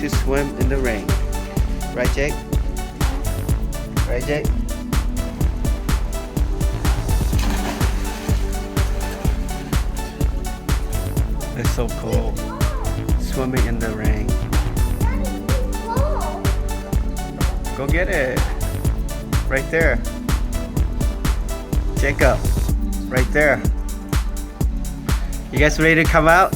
to swim in the rain. Right, Jake? Right, Jake? It's so cold. Swimming in the rain. Go get it. Right there. Jacob. Right there. You guys ready to come out?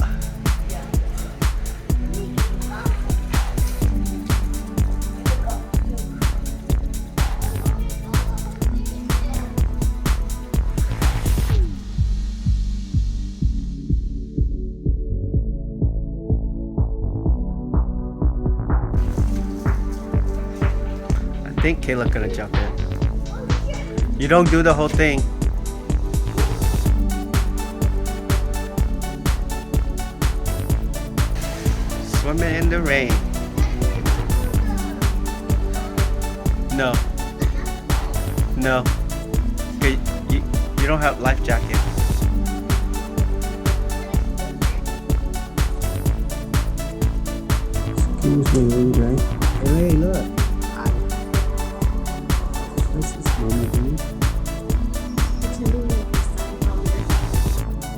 I think Kayla's gonna jump in. You don't do the whole thing. Swimming in the rain. No. No. Okay, you don't have life jacket. Excuse me, right? Hey, look. What's this moment doing?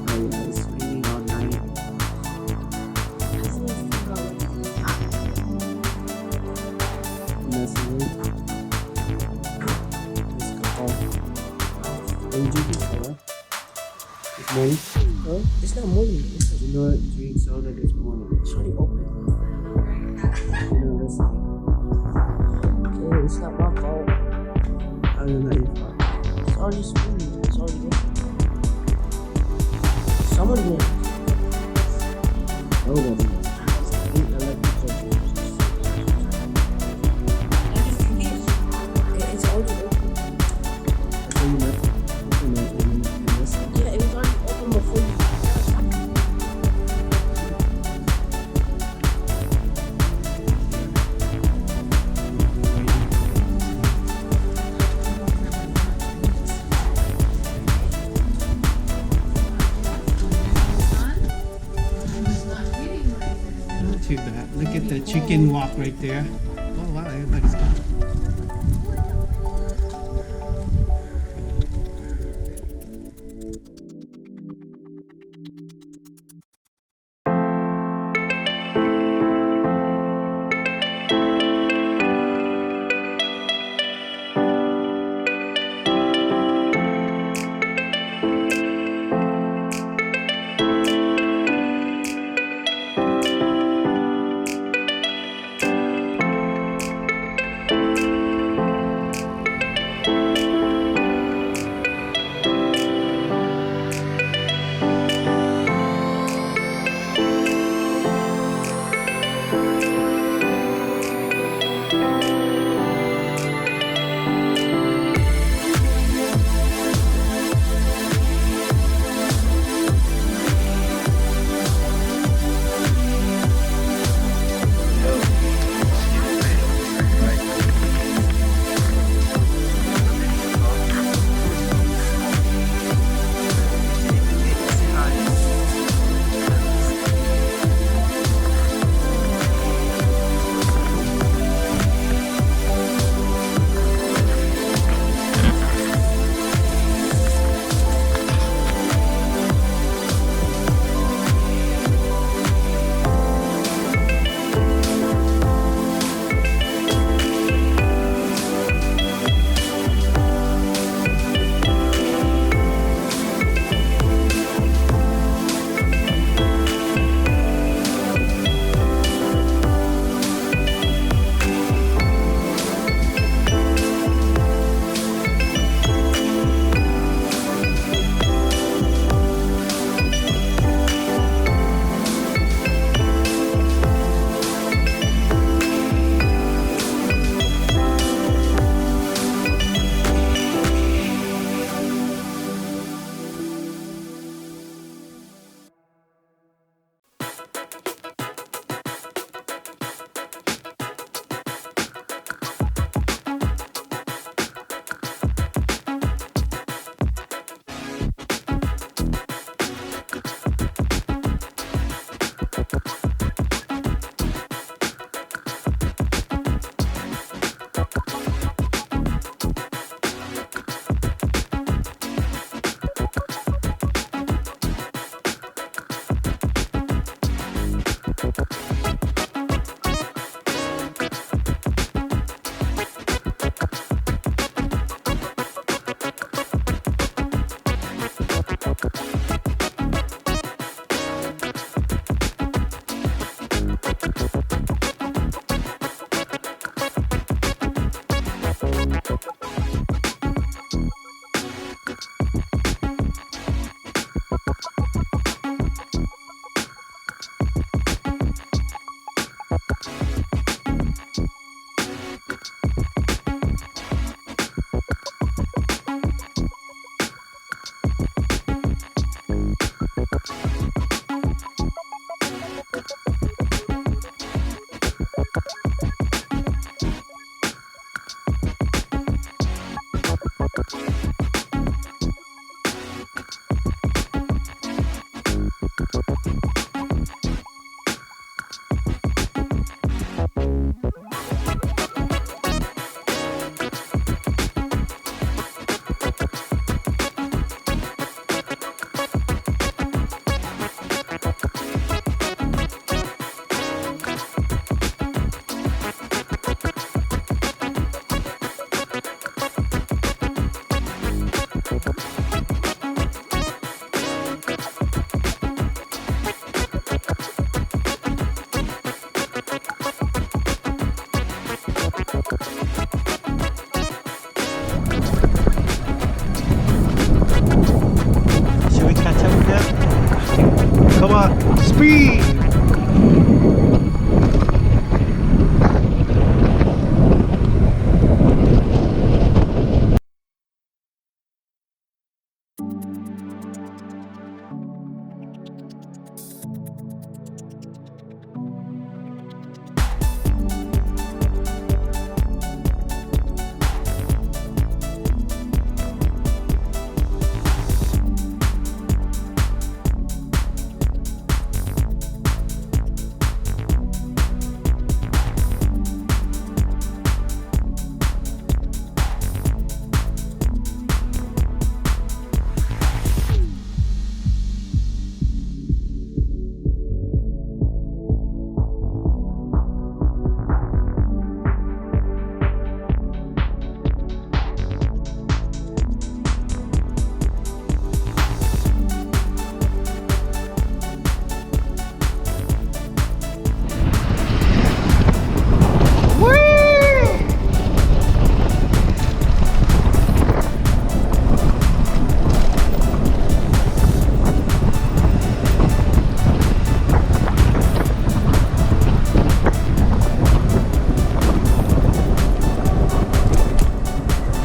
Oh yeah, it's raining all night. Let's go home. When did you drink soda? This morning? Huh? It's not morning. You know what? Drink soda this morning. It's already open. You know, listen. Okay, it's not my fault. How is not your fault? It's already spoon. It's already open. Someone did. Nobody. It's already open. I told you not to open it and listen. Yeah, it was already open before you. Not too bad. Look at the chicken walk right there. Oh wow, everybody's gone.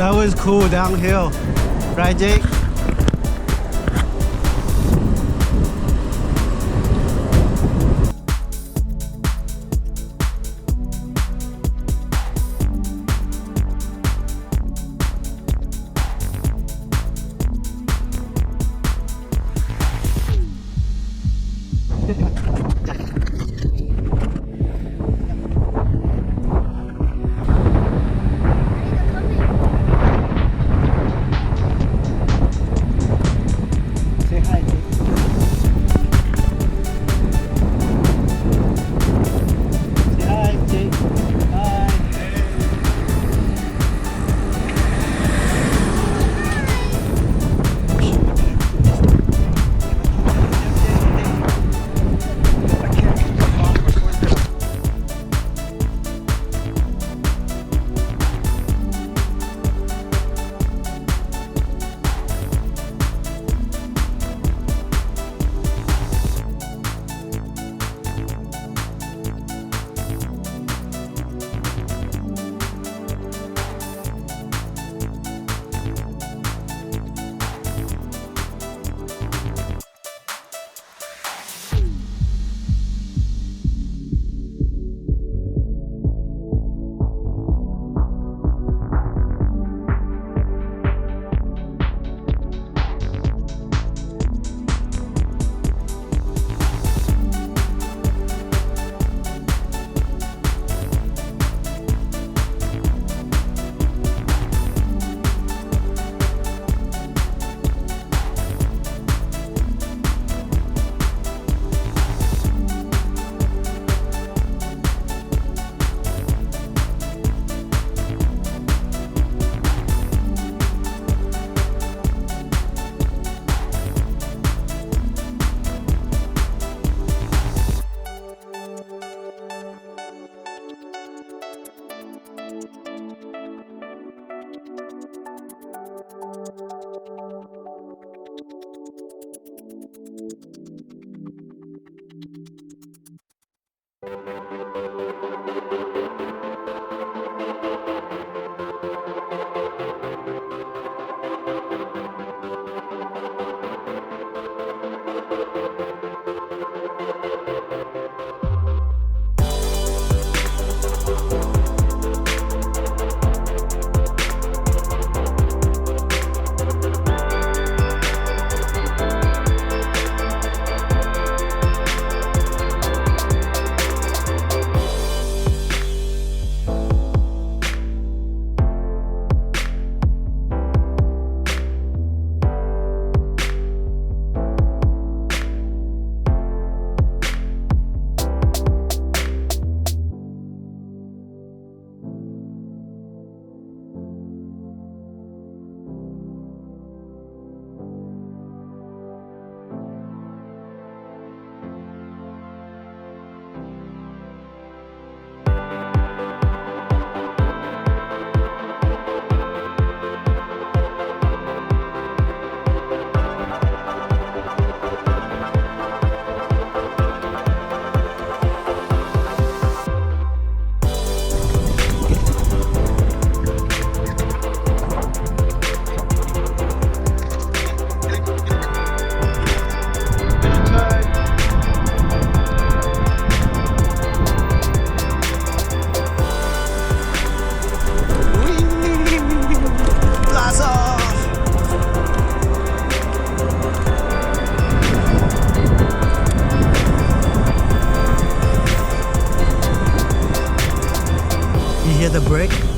That was cool downhill. Right, Jake? Say hi, Jake. Say hi, Jake. Hi. Hear the brake?